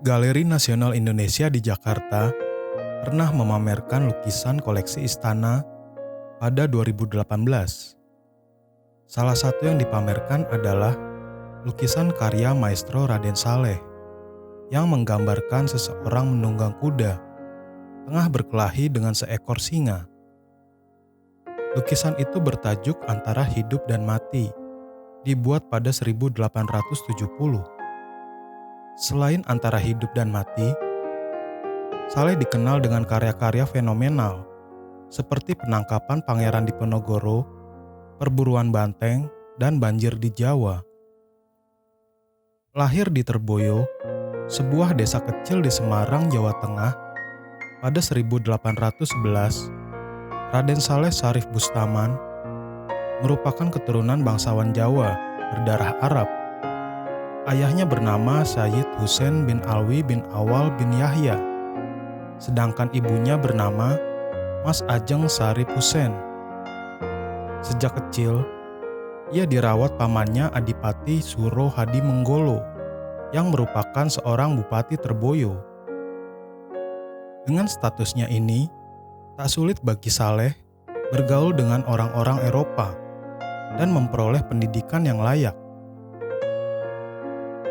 Galeri Nasional Indonesia di Jakarta pernah memamerkan lukisan koleksi istana pada 2018. Salah satu yang dipamerkan adalah lukisan karya Maestro Raden Saleh yang menggambarkan seseorang menunggang kuda tengah berkelahi dengan seekor singa. Lukisan itu bertajuk Antara Hidup dan Mati, dibuat pada 1870. Selain Antara Hidup dan Mati, Saleh dikenal dengan karya-karya fenomenal seperti penangkapan Pangeran Diponegoro, perburuan banteng, dan banjir di Jawa. Lahir di Terboyo, sebuah desa kecil di Semarang, Jawa Tengah, pada 1811, Raden Saleh Syarif Bustaman merupakan keturunan bangsawan Jawa berdarah Arab. Ayahnya bernama Sayyid Husain bin Alwi bin Awal bin Yahya, sedangkan ibunya bernama Mas Ajeng Syarif Husain. Sejak kecil, ia dirawat pamannya Adipati Suro Hadi Menggolo yang merupakan seorang bupati Terboyo. Dengan statusnya ini, tak sulit bagi Saleh bergaul dengan orang-orang Eropa dan memperoleh pendidikan yang layak.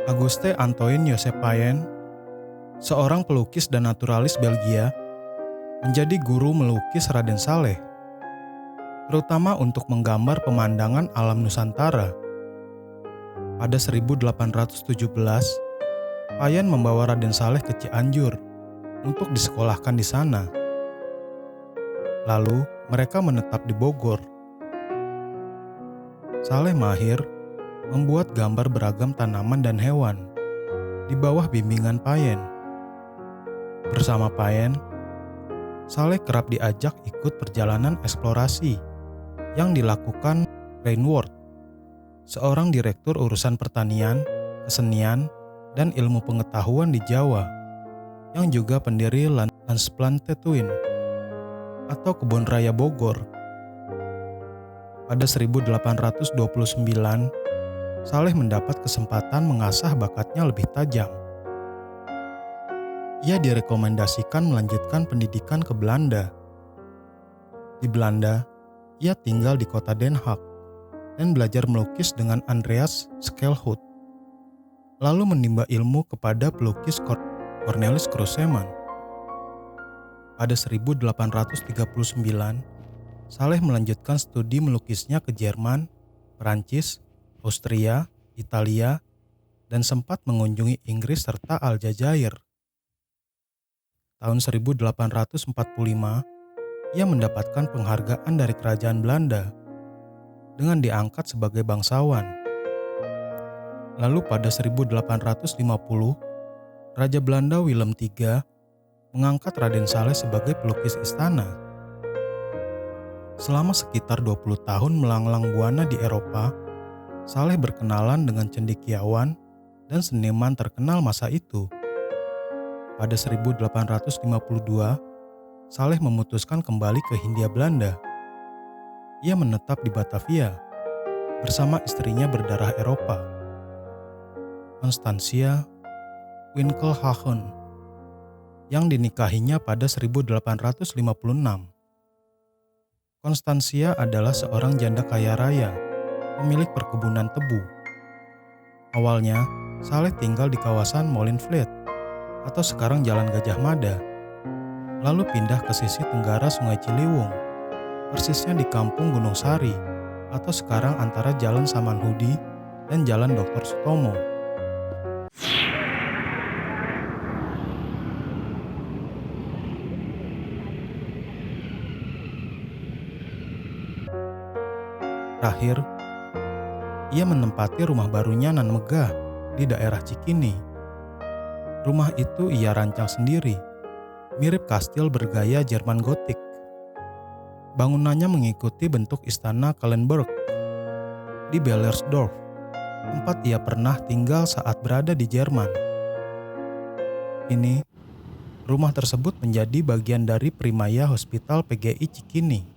Auguste Antoine Joseph Payen, seorang pelukis dan naturalis Belgia, menjadi guru melukis Raden Saleh, terutama untuk menggambar pemandangan alam Nusantara. Pada 1817, Payen membawa Raden Saleh ke Cianjur untuk disekolahkan di sana. Lalu mereka menetap di Bogor. Saleh mahir membuat gambar beragam tanaman dan hewan di bawah bimbingan Payen. Bersama Payen, Saleh kerap diajak ikut perjalanan eksplorasi yang dilakukan Reinward, seorang direktur urusan pertanian, kesenian, dan ilmu pengetahuan di Jawa, yang juga pendiri Landsplantentuin atau Kebun Raya Bogor. Pada 1829, Saleh mendapat kesempatan mengasah bakatnya lebih tajam. Ia direkomendasikan melanjutkan pendidikan ke Belanda. Di Belanda, ia tinggal di kota Den Haag dan belajar melukis dengan Andreas Schelhout, lalu menimba ilmu kepada pelukis Cornelis Croeseman. Pada 1839, Saleh melanjutkan studi melukisnya ke Jerman, Perancis, Austria, Italia, dan sempat mengunjungi Inggris serta Aljazair. Tahun 1845, ia mendapatkan penghargaan dari kerajaan Belanda dengan diangkat sebagai bangsawan. Lalu pada 1850, Raja Belanda Willem III mengangkat Raden Saleh sebagai pelukis istana. Selama sekitar 20 tahun melanglang buana di Eropa, Saleh berkenalan dengan cendekiawan dan seniman terkenal masa itu. Pada 1852, Saleh memutuskan kembali ke Hindia Belanda. Ia menetap di Batavia bersama istrinya berdarah Eropa, Constantia Winkelhagen, yang dinikahinya pada 1856. Constantia adalah seorang janda kaya raya, pemilik perkebunan tebu. Awalnya, Saleh tinggal di kawasan Molenvliet atau sekarang Jalan Gajah Mada, lalu pindah ke sisi tenggara Sungai Ciliwung, persisnya di Kampung Gunung Sari atau sekarang antara Jalan Samanhudi dan Jalan Dr. Sutomo. Terakhir, ia menempati rumah barunya Nan Megah di daerah Cikini. Rumah itu ia rancang sendiri, mirip kastil bergaya Jerman Gotik. Bangunannya mengikuti bentuk istana Kallenberg di Bellersdorf, tempat ia pernah tinggal saat berada di Jerman. Kini, rumah tersebut menjadi bagian dari Primaya Hospital PGI Cikini.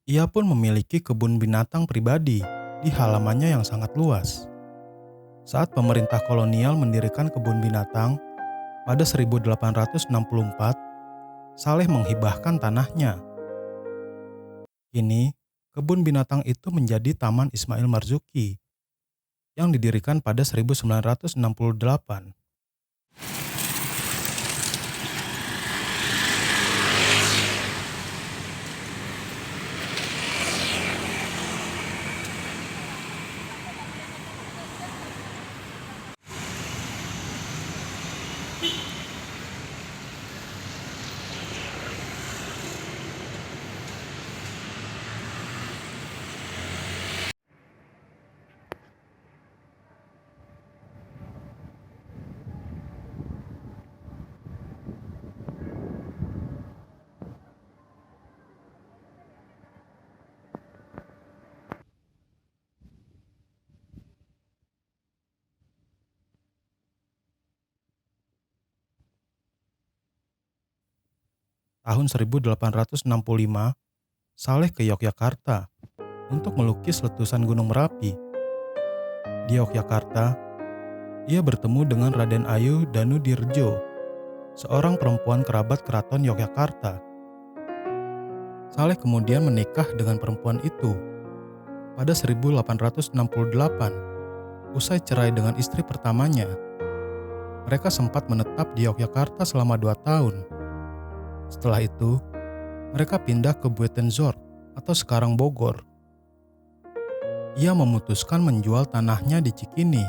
Ia pun memiliki kebun binatang pribadi di halamannya yang sangat luas. Saat pemerintah kolonial mendirikan kebun binatang pada 1864, Saleh menghibahkan tanahnya. Kini, kebun binatang itu menjadi Taman Ismail Marzuki yang didirikan pada 1968. Tahun 1865, Saleh ke Yogyakarta untuk melukis letusan Gunung Merapi. Di Yogyakarta, ia bertemu dengan Raden Ayu Danudirjo, seorang perempuan kerabat keraton Yogyakarta. Saleh kemudian menikah dengan perempuan itu pada 1868. Usai cerai dengan istri pertamanya, mereka sempat menetap di Yogyakarta selama 2 tahun. Setelah itu, mereka pindah ke Buitenzorg atau sekarang Bogor. Ia memutuskan menjual tanahnya di Cikini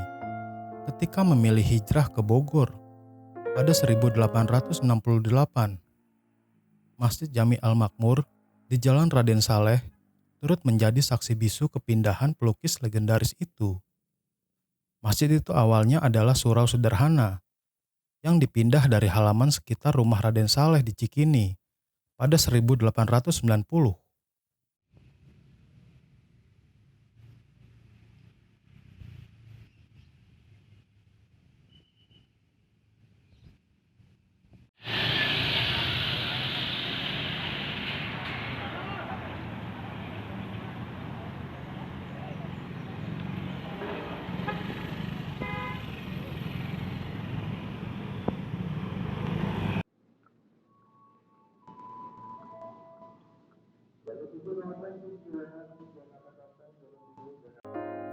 ketika memilih hijrah ke Bogor pada 1868. Masjid Jami Al-Makmur di Jalan Raden Saleh turut menjadi saksi bisu kepindahan pelukis legendaris itu. Masjid itu awalnya adalah surau sederhana yang dipindah dari halaman sekitar rumah Raden Saleh di Cikini pada 1890.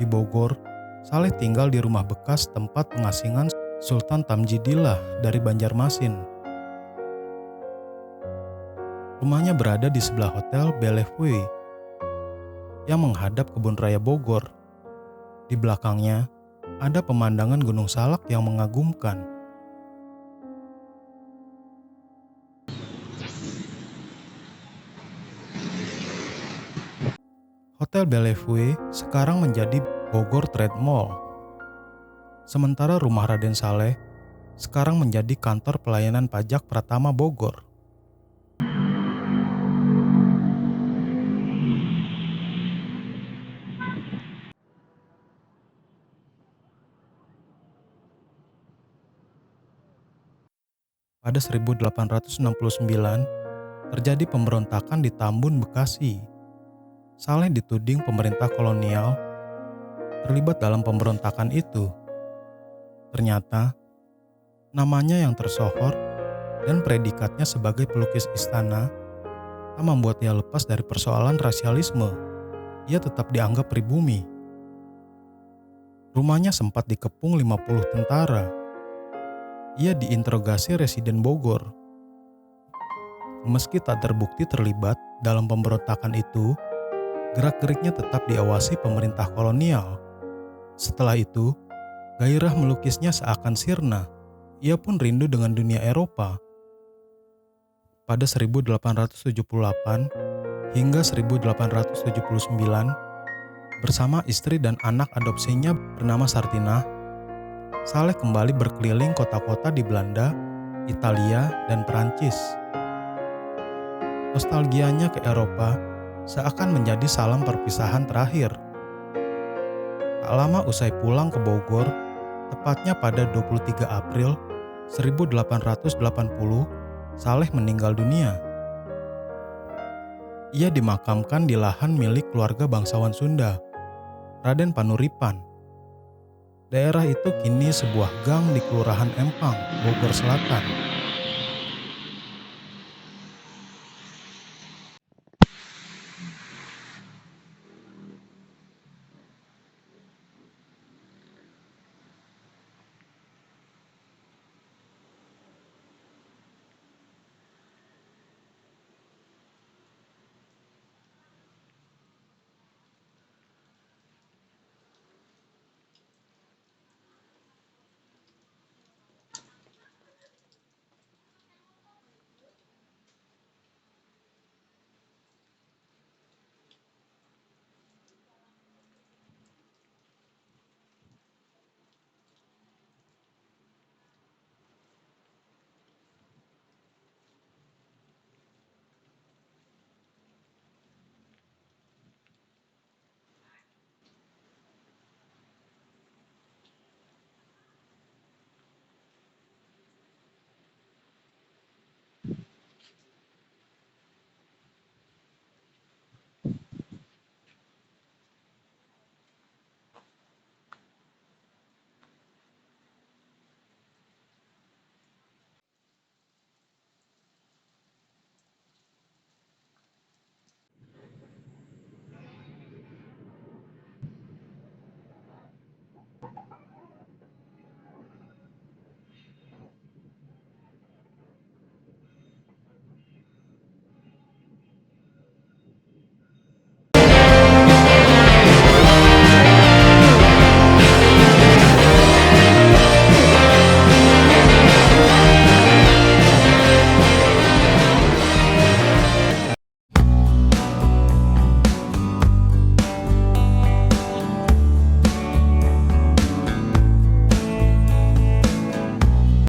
Di Bogor, Saleh tinggal di rumah bekas tempat pengasingan Sultan Tamjidillah dari Banjarmasin. Rumahnya berada di sebelah Hotel Bellevue yang menghadap Kebun Raya Bogor. Di belakangnya, ada pemandangan Gunung Salak yang mengagumkan. Hotel Bellevue sekarang menjadi Bogor Trade Mall. Sementara rumah Raden Saleh sekarang menjadi kantor pelayanan pajak Pratama Bogor. Pada 1869, terjadi pemberontakan di Tambun, Bekasi. Saleh dituding pemerintah kolonial terlibat dalam pemberontakan itu. Ternyata, namanya yang tersohor dan predikatnya sebagai pelukis istana tak membuat ia lepas dari persoalan rasialisme. Ia tetap dianggap pribumi. Rumahnya sempat dikepung 50 tentara. Ia diinterogasi residen Bogor. Meski tak terbukti terlibat dalam pemberontakan itu, gerak-geriknya tetap diawasi pemerintah kolonial. Setelah itu, gairah melukisnya seakan sirna. Ia pun rindu dengan dunia Eropa. Pada 1878 hingga 1879, bersama istri dan anak adopsinya bernama Sartina, Saleh kembali berkeliling kota-kota di Belanda, Italia, dan Perancis. Nostalgianya ke Eropa seakan menjadi salam perpisahan terakhir. Tak lama usai pulang ke Bogor, tepatnya pada 23 April 1880, Saleh meninggal dunia. Ia dimakamkan di lahan milik keluarga bangsawan Sunda, Raden Panuripan. Daerah itu kini sebuah gang di Kelurahan Empang, Bogor Selatan.